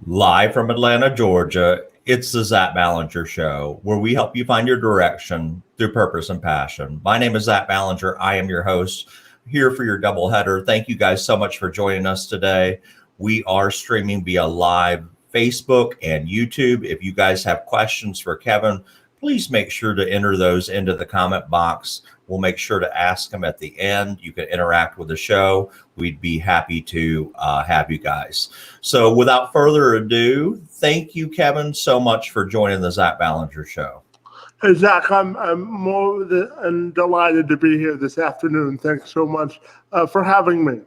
Live from Atlanta, Georgia, it's the Zach Ballinger Show, where we help you find your direction through purpose and passion. My name is Zach Ballinger. I am your host here for your doubleheader. Thank you guys so much for joining us today. We are streaming via live Facebook and YouTube. If you guys have questions for Kevin, please make sure to enter those into the comment box. We'll make sure to ask them at the end. You can interact with the show. We'd be happy to have you guys. So without further ado, thank you, Kevin, so much for joining the Zach Ballinger Show. Hey, Zach, I'm more than delighted to be here this afternoon. Thanks so much for having me.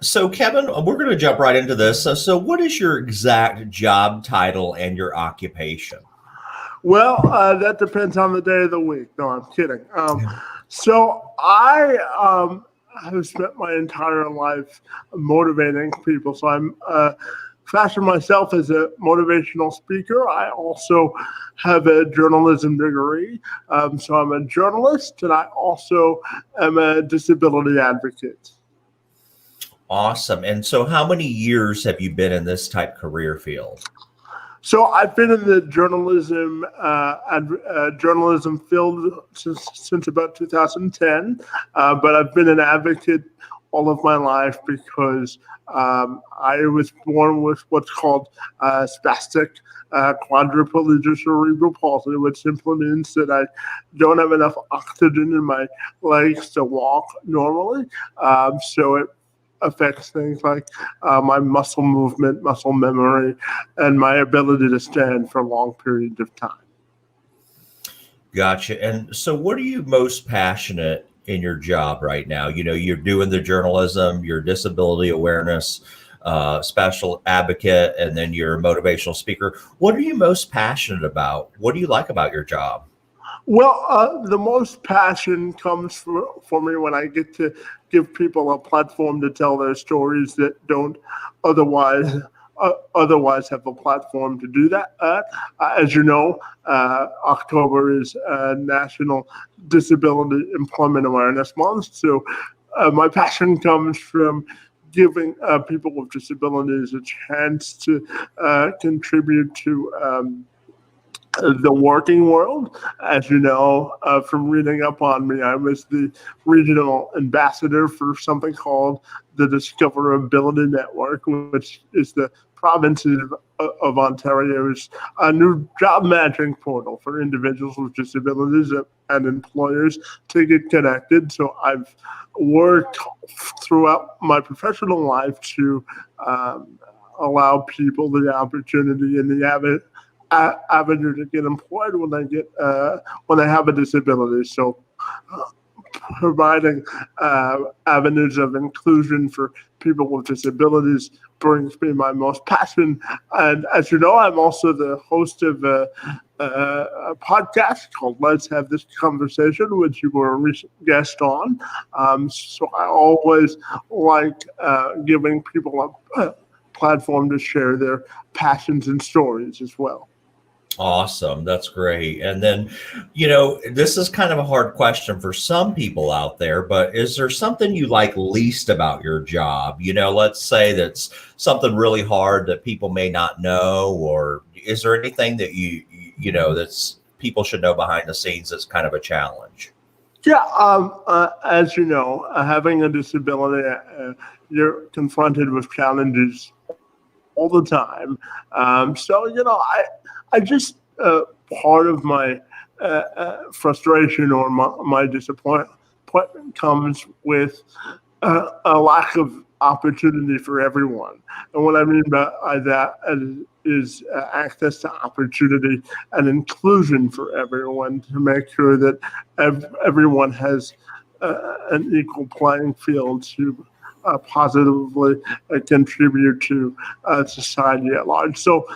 So, Kevin, we're going to jump right into this. So what is your exact job title and your occupation? Well, that depends on the day of the week. No, I'm kidding. So I have spent my entire life motivating people. So I'm fashioned myself as a motivational speaker. I also have a journalism degree. So I'm a journalist, and I also am a disability advocate. Awesome. And so how many years have you been in this type career field? So I've been in the journalism field since about 2010, but I've been an advocate all of my life because I was born with what's called spastic quadriplegia cerebral palsy, which simply means that I don't have enough oxygen in my legs to walk normally. So it affects things like my muscle movement, muscle memory, and my ability to stand for long periods of time. Gotcha. And so what are you most passionate in your job right now? You know, you're doing the journalism, your disability awareness, special advocate, and then you're a motivational speaker. What are you most passionate about? What do you like about your job? Well, the most passion comes for me when I get to give people a platform to tell their stories that don't otherwise have a platform to do that. As you know, October is National Disability Employment Awareness Month. So my passion comes from giving people with disabilities a chance to contribute to the working world. As you know, from reading up on me, I was the regional ambassador for something called the Discoverability Network, which is the provinces of Ontario's new job matching portal for individuals with disabilities and employers to get connected. So I've worked throughout my professional life to allow people the opportunity and the avenue to get employed when they have a disability. So providing avenues of inclusion for people with disabilities brings me my most passion. And as you know, I'm also the host of a podcast called Let's Have This Conversation, which you were a recent guest on. So I always like giving people a platform to share their passions and stories as well. Awesome. That's great. And then, you know, this is kind of a hard question for some people out there, but is there something you like least about your job? You know, let's say that's something really hard that people may not know, or is there anything that you know, that's people should know behind the scenes that's kind of a challenge? Yeah, as you know, having a disability, you're confronted with challenges all the time. So, you know, I just part of my frustration or my disappointment comes with a lack of opportunity for everyone. And what I mean by that is access to opportunity and inclusion for everyone, to make sure that everyone has an equal playing field to positively contribute to society at large. So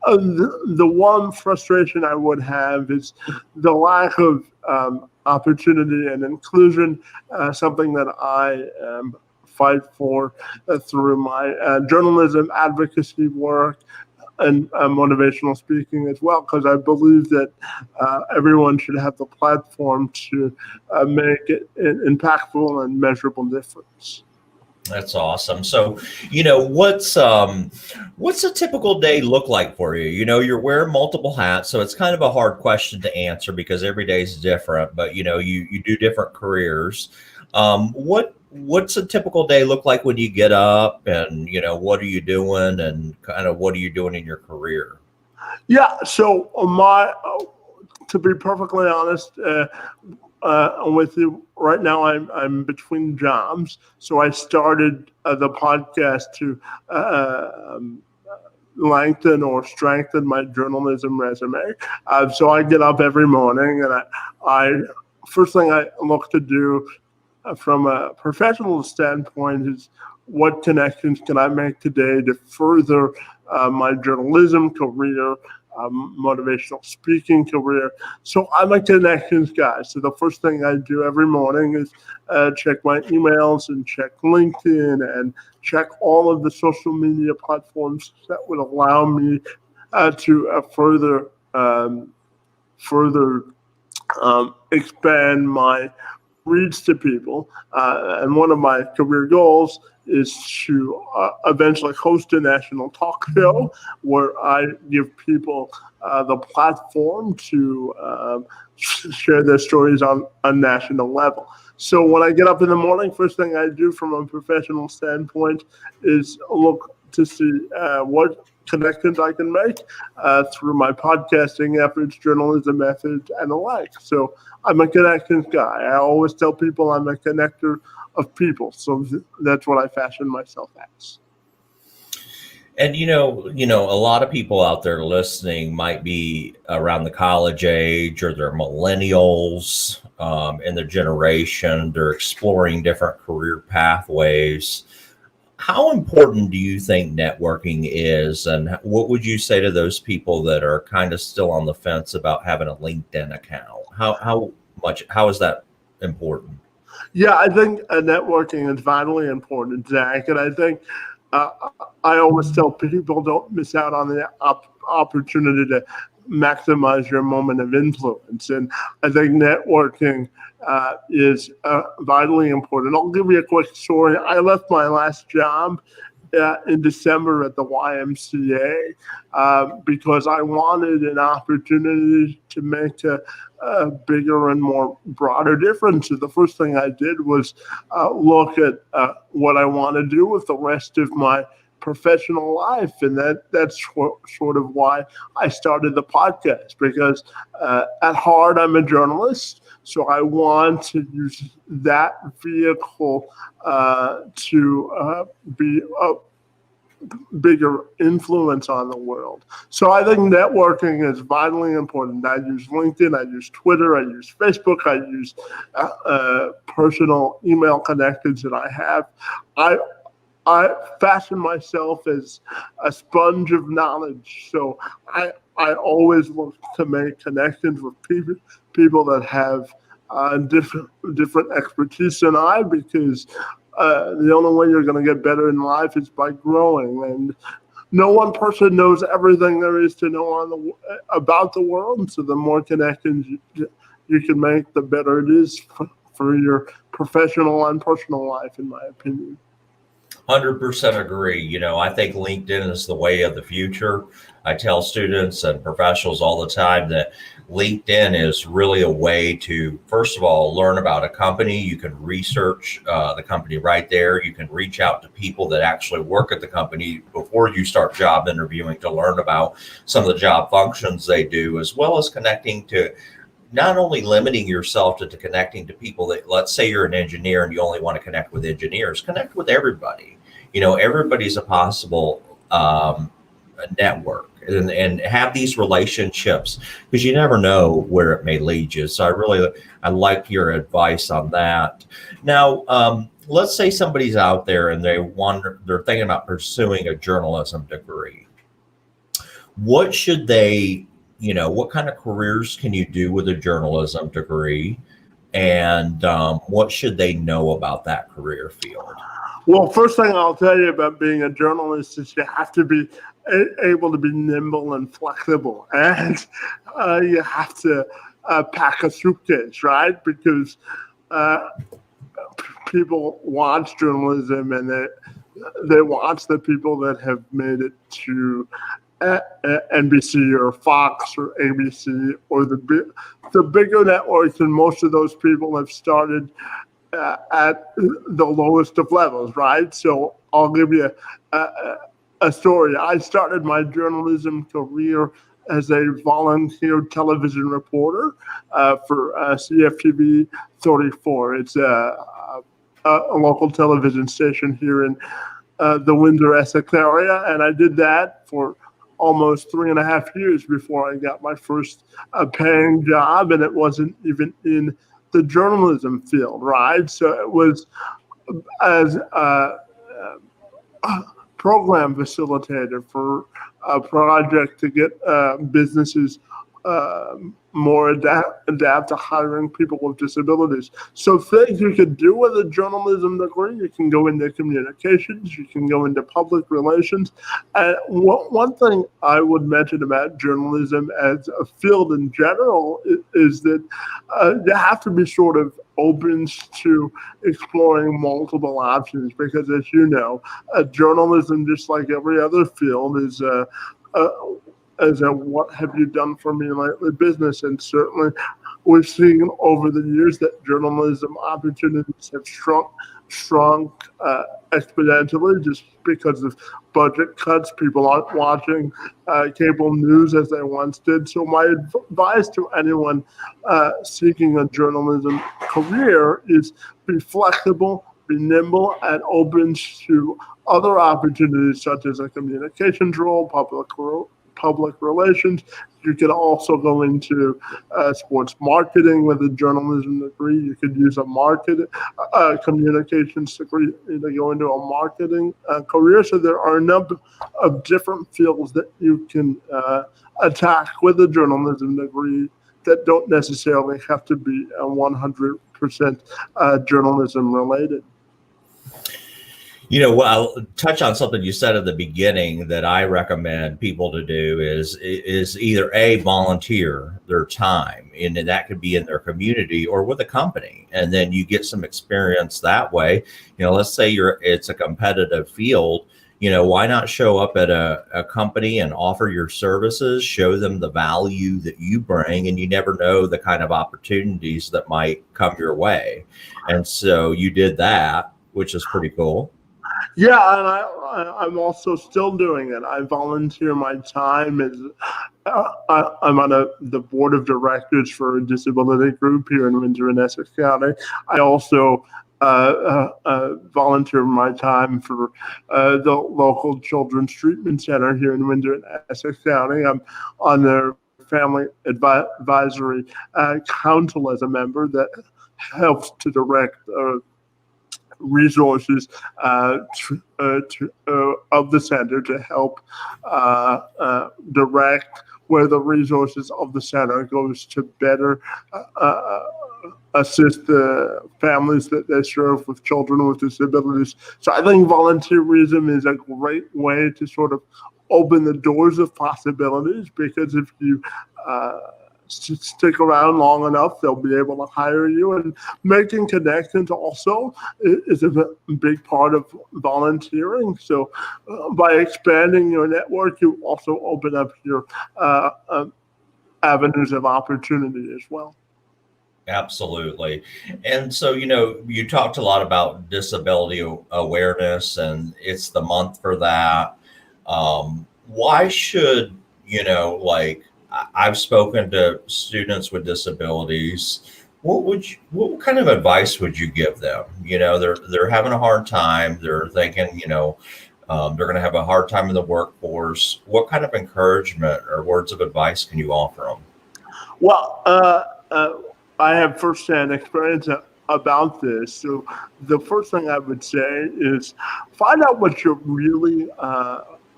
the one frustration I would have is the lack of opportunity and inclusion, something that I fight for through my journalism advocacy work and motivational speaking as well, because I believe that everyone should have the platform to make it an impactful and measurable difference. That's awesome. So, what's a typical day look like for you? You're wearing multiple hats, so it's kind of a hard question to answer because every day is different. But you do different careers. What's a typical day look like when you get up, and what are you doing, and kind of what are you doing in your career? Yeah. So to be perfectly honest, with you right now, I'm between jobs. So I started the podcast to lengthen or strengthen my journalism resume. So I get up every morning, and I first thing I look to do from a professional standpoint is what connections can I make today to further my journalism career, motivational speaking career. So I'm a connections guy. So the first thing I do every morning is check my emails and check LinkedIn and check all of the social media platforms that would allow me to further expand my reach to people. And one of my career goals is to eventually host a national talk show where I give people the platform to share their stories on a national level. So when I get up in the morning, first thing I do from a professional standpoint is look to see what connections I can make through my podcasting efforts, journalism methods, and the like. So I'm a connections guy. I always tell people I'm a connector of people. So that's what I fashion myself as. And a lot of people out there listening might be around the college age, or they're millennials in their generation. They're exploring different career pathways. How important do you think networking is, and what would you say to those people that are kind of still on the fence about having a LinkedIn account? How is that important? Yeah, I think networking is vitally important, Zach. And I think uh, I always tell people don't miss out on the opportunity to maximize your moment of influence. And I think networking is vitally important. I'll give you a quick story. I left my last job in December at the YMCA because I wanted an opportunity to make a bigger and more broader difference. So the first thing I did was look at what I want to do with the rest of my professional life, and that's sort of why I started the podcast, because at heart I'm a journalist, so I want to use that vehicle to be a bigger influence on the world. So I think networking is vitally important. I use LinkedIn, I use Twitter, I use Facebook, I use personal email connections that I have. I I fashion myself as a sponge of knowledge. So I always look to make connections with people that have different expertise than I, because the only way you're going to get better in life is by growing. And no one person knows everything there is to know about the world. So the more connections you can make, the better it is for your professional and personal life, in my opinion. 100% agree. I think LinkedIn is the way of the future. I tell students and professionals all the time that LinkedIn is really a way to, first of all, learn about a company. You can research the company right there. You can reach out to people that actually work at the company before you start job interviewing to learn about some of the job functions they do, as well as connecting to, not only limiting yourself to connecting to people that, let's say you're an engineer and you only want to connect with engineers, connect with everybody. Everybody's a possible network, and have these relationships, because you never know where it may lead you. So I like your advice on that. Now, let's say somebody's out there and they're thinking about pursuing a journalism degree. What should they, what kind of careers can you do with a journalism degree? And what should they know about that career field? Well, first thing I'll tell you about being a journalist is you have to be able to be nimble and flexible, and you have to pack a suitcase, right? Because uh, people watch journalism, and they watch the people that have made it to NBC or Fox or ABC or the bigger networks, and most of those people have started at the lowest of levels, right? So I'll give you a story. I started my journalism career as a volunteer television reporter for CFTV 34. It's a local television station here in the Windsor, Essex area, and I did that for almost 3.5 years before I got my first paying job, and it wasn't even in the journalism field, right? So it was as a program facilitator for a project to get businesses more adapt to hiring people with disabilities. So things you could do with a journalism degree: you can go into communications, you can go into public relations. And one thing I would mention about journalism as a field in general is that you have to be sort of open to exploring multiple options, because as you know, journalism, just like every other field, is as a what have you done for me lately business. And certainly we've seen over the years that journalism opportunities have shrunk exponentially just because of budget cuts. People aren't watching cable news as they once did. So my advice to anyone seeking a journalism career is be flexible, be nimble, and open to other opportunities such as a communications role, public relations. You could also go into sports marketing with a journalism degree. You could use a communications degree to go into a marketing career. So there are a number of different fields that you can attack with a journalism degree that don't necessarily have to be 100% journalism related. Well, I'll touch on something you said at the beginning that I recommend people to do is either volunteer their time, and that could be in their community or with a company, and then you get some experience that way. Let's say it's a competitive field. Why not show up at a company and offer your services, show them the value that you bring, and you never know the kind of opportunities that might come your way. And so you did that, which is pretty cool. Yeah, and I'm also still doing it. I volunteer my time as I'm on the board of directors for a disability group here in Windsor and Essex County. I also volunteer my time for the local children's treatment center here in Windsor and Essex County. I'm on their family advisory council as a member that helps to direct resources of the center to help direct where the resources of the center goes to better assist the families that they serve with children with disabilities. So I think volunteerism is a great way to sort of open the doors of possibilities, because if you stick around long enough, they'll be able to hire you. And making connections also is a big part of volunteering. So by expanding your network, you also open up your avenues of opportunity as well. Absolutely. And so, you talked a lot about disability awareness, and it's the month for that. Why should, I've spoken to students with disabilities. What kind of advice would you give them? They're having a hard time. They're thinking, they're going to have a hard time in the workforce. What kind of encouragement or words of advice can you offer them? Well, I have firsthand experience about this. So the first thing I would say is find out what you're really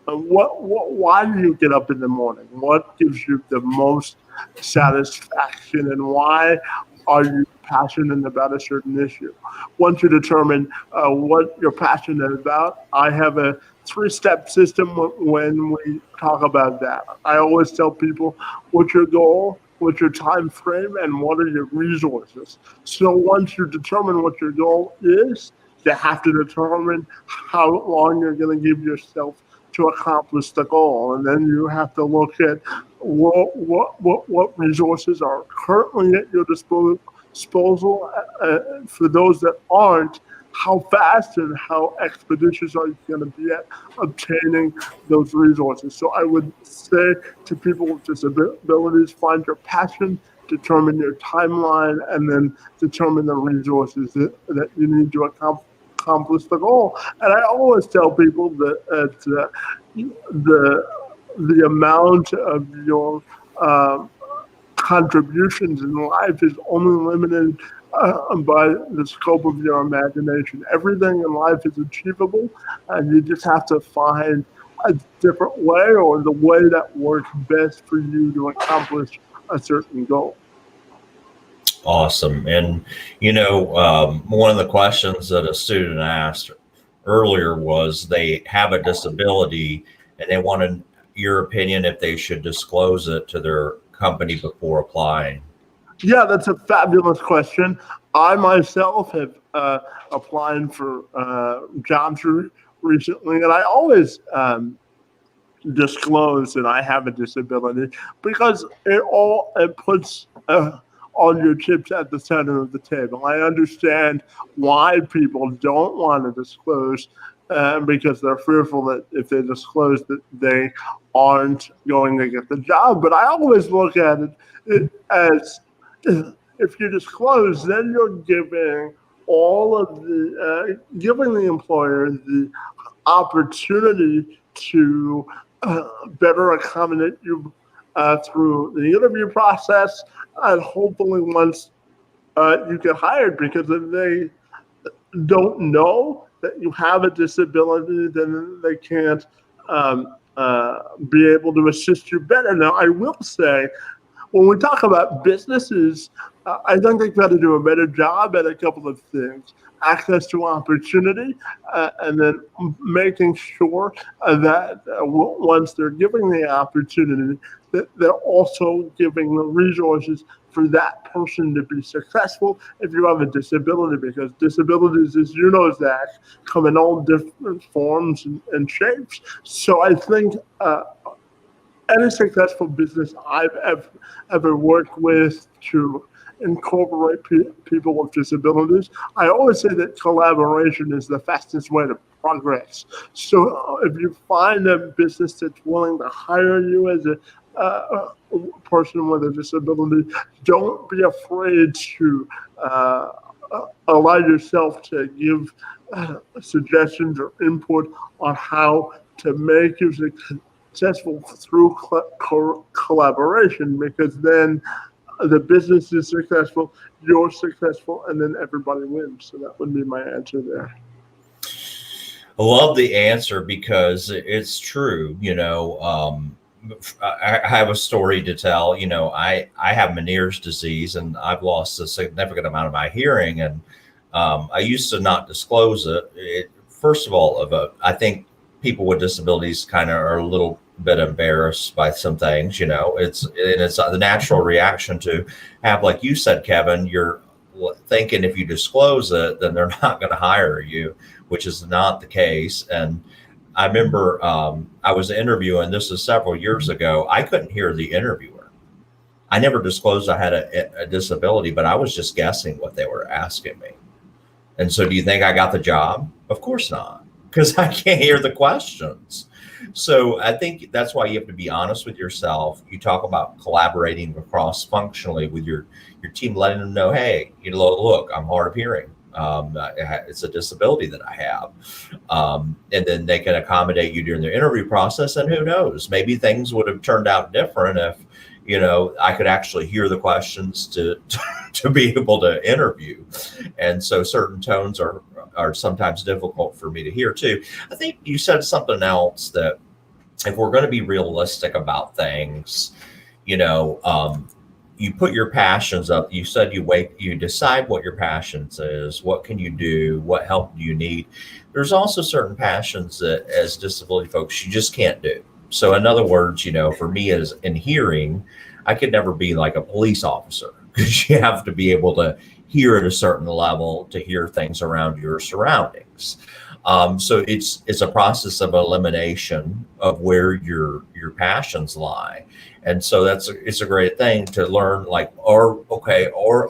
why do you get up in the morning? What gives you the most satisfaction, and why are you passionate about a certain issue? Once you determine what you're passionate about, I have a 3-step system when we talk about that. I always tell people, what's your goal? what's your time frame, and what are your resources. So once you determine what your goal is, you have to determine how long you're going to give yourself to accomplish the goal, and then you have to look at what resources are currently at your disposal. For those that aren't, how fast and how expeditious are you going to be at obtaining those resources? So I would say to people with disabilities, find your passion, determine your timeline, and then determine the resources that you need to accomplish the goal. And I always tell people that the amount of your contributions in life is only limited by the scope of your imagination. Everything in life is achievable, and you just have to find a different way, or the way that works best for you to accomplish a certain goal. Awesome. And, one of the questions that a student asked earlier was they have a disability and they wanted your opinion if they should disclose it to their company before applying. Yeah, that's a fabulous question. I myself have applied for jobs recently, and I always disclose that I have a disability, because it puts all your chips at the center of the table. I understand why people don't want to disclose, because they're fearful that if they disclose that they aren't going to get the job. But I always look at it as, if you disclose, then you're giving giving the employer the opportunity to better accommodate you through the interview process, and hopefully once you get hired. Because if they don't know that you have a disability, then they can't be able to assist you better. Now, I will say, when we talk about businesses, I think they've got to do a better job at a couple of things: access to opportunity, and then making sure that once they're giving the opportunity, that they're also giving the resources for that person to be successful if you have a disability. Because disabilities, as you know, Zach, come in all different forms and shapes. So I think any successful business I've ever worked with to incorporate people with disabilities, I always say that collaboration is the fastest way to progress. So if you find a business that's willing to hire you as a person with a disability, don't be afraid to allow yourself to give suggestions or input on how to make you successful through collaboration, because then the business is successful, you're successful, and then everybody wins. So that would be my answer there. I love the answer, because it's true. I have a story to tell. I have Meniere's disease, and I've lost a significant amount of my hearing, and I used to not disclose it. First of all, I think people with disabilities kind of are a little bit embarrassed by some things. It's the natural reaction to have, like you said, Kevin, you're thinking if you disclose it, then they're not going to hire you, which is not the case. And I remember I was interviewing, this is several years ago. I couldn't hear the interviewer. I never disclosed I had a disability, but I was just guessing what they were asking me. And so do you think I got the job? Of course not, because I can't hear the questions. So I think that's why you have to be honest with yourself. You talk about collaborating cross functionally with your team, letting them know, hey, look, I'm hard of hearing. It's a disability that I have. And then they can accommodate you during the interview process. And who knows, maybe things would have turned out different if, I could actually hear the questions to be able to interview. And so certain tones are sometimes difficult for me to hear too. I think you said something else, that if we're going to be realistic about things, you put your passions up. You said you decide what your passions is. What can you do? What help do you need? There's also certain passions that as disability folks, you just can't do. So in other words, for me as in hearing, I could never be like a police officer because you have to be able to hear at a certain level to hear things around your surroundings. So it's a process of elimination of where your passions lie, and so it's a great thing to learn. Like, or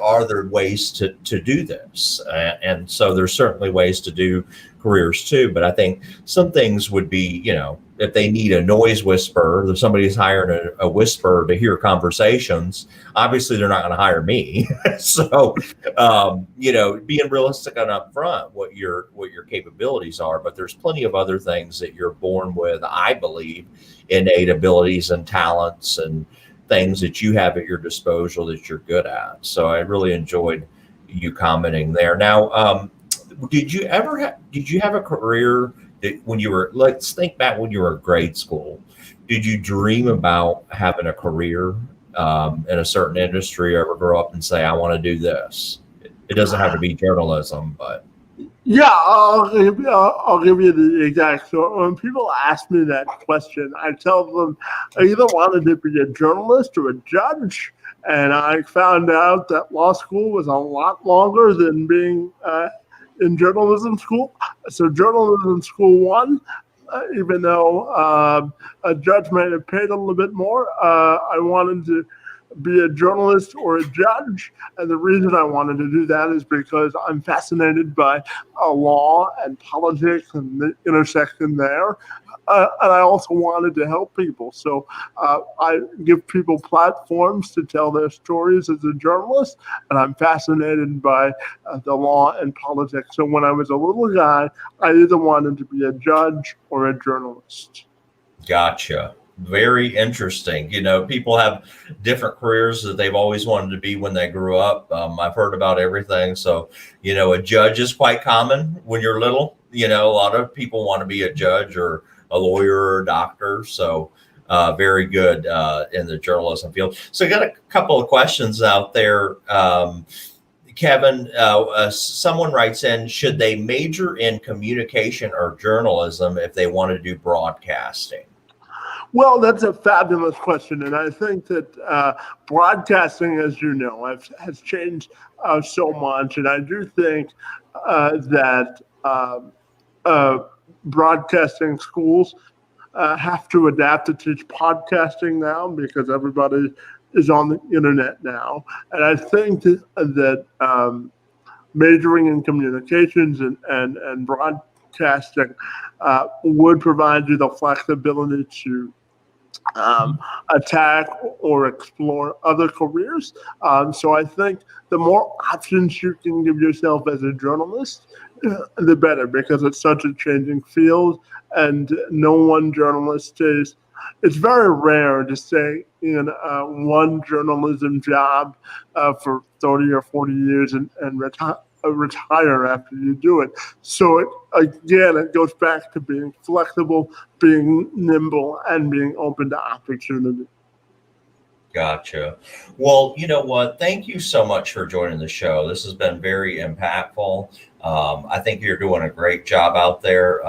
are there ways to do this? And so there's certainly ways to do careers too. But I think some things would be, if they need a noise whisperer, if somebody's hiring a whisperer to hear conversations, obviously they're not going to hire me. So being realistic and upfront what your capabilities are, but there's plenty of other things that you're born with, I believe, innate abilities and talents and things that you have at your disposal that you're good at. So I really enjoyed you commenting there. Now, did you have a career that when you were, let's think back when you were in grade school, did you dream about having a career in a certain industry, or ever grow up and say, I want to do this? It doesn't have to be journalism, but. Yeah, I'll give you the exact story. When people ask me that question, I tell them I either wanted to be a journalist or a judge. And I found out that law school was a lot longer than being in journalism school. So journalism school won, even though a judge might have paid a little bit more. I wanted to be a journalist or a judge. And the reason I wanted to do that is because I'm fascinated by law and politics and the intersection there. And I also wanted to help people. So I give people platforms to tell their stories as a journalist. And I'm fascinated by the law and politics. So when I was a little guy, I either wanted to be a judge or a journalist. Gotcha. Very interesting. People have different careers that they've always wanted to be when they grew up. I've heard about everything. So, a judge is quite common when you're little. A lot of people want to be a judge or a lawyer or a doctor. So, very good in the journalism field. So, I got a couple of questions out there. Kevin, someone writes in, should they major in communication or journalism if they want to do broadcasting? Well, that's a fabulous question. And I think that broadcasting, as you know, has changed so much. And I do think that broadcasting schools have to adapt to teach podcasting now because everybody is on the internet now. And I think that majoring in communications and broadcasting would provide you the flexibility to attack or explore other careers. So I think the more options you can give yourself as a journalist, the better, because it's such a changing field and no one journalist stays. It's very rare to stay in one journalism job for 30 or 40 years and retire after you do it. So it goes back to being flexible, being nimble, and being open to opportunity. Gotcha. Well, you know what? Thank you so much for joining the show. This has been very impactful. I think you're doing a great job out there.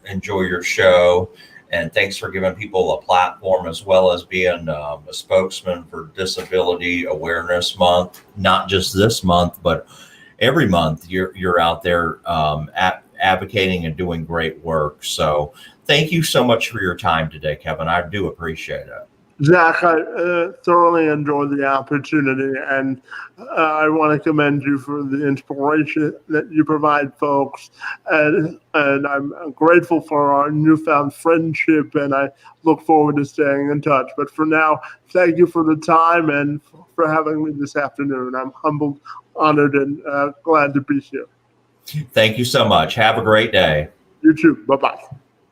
Enjoy your show. And thanks for giving people a platform, as well as being a spokesman for Disability Awareness Month, not just this month, but every month you're out there advocating and doing great work. So thank you so much for your time today, Kevin. I do appreciate it. Zach, I thoroughly enjoyed the opportunity, and I want to commend you for the inspiration that you provide folks. And I'm grateful for our newfound friendship, and I look forward to staying in touch. But for now, thank you for the time and for having me this afternoon. I'm humbled, honored, and glad to be here. Thank you so much. Have a great day. You too. Bye-bye.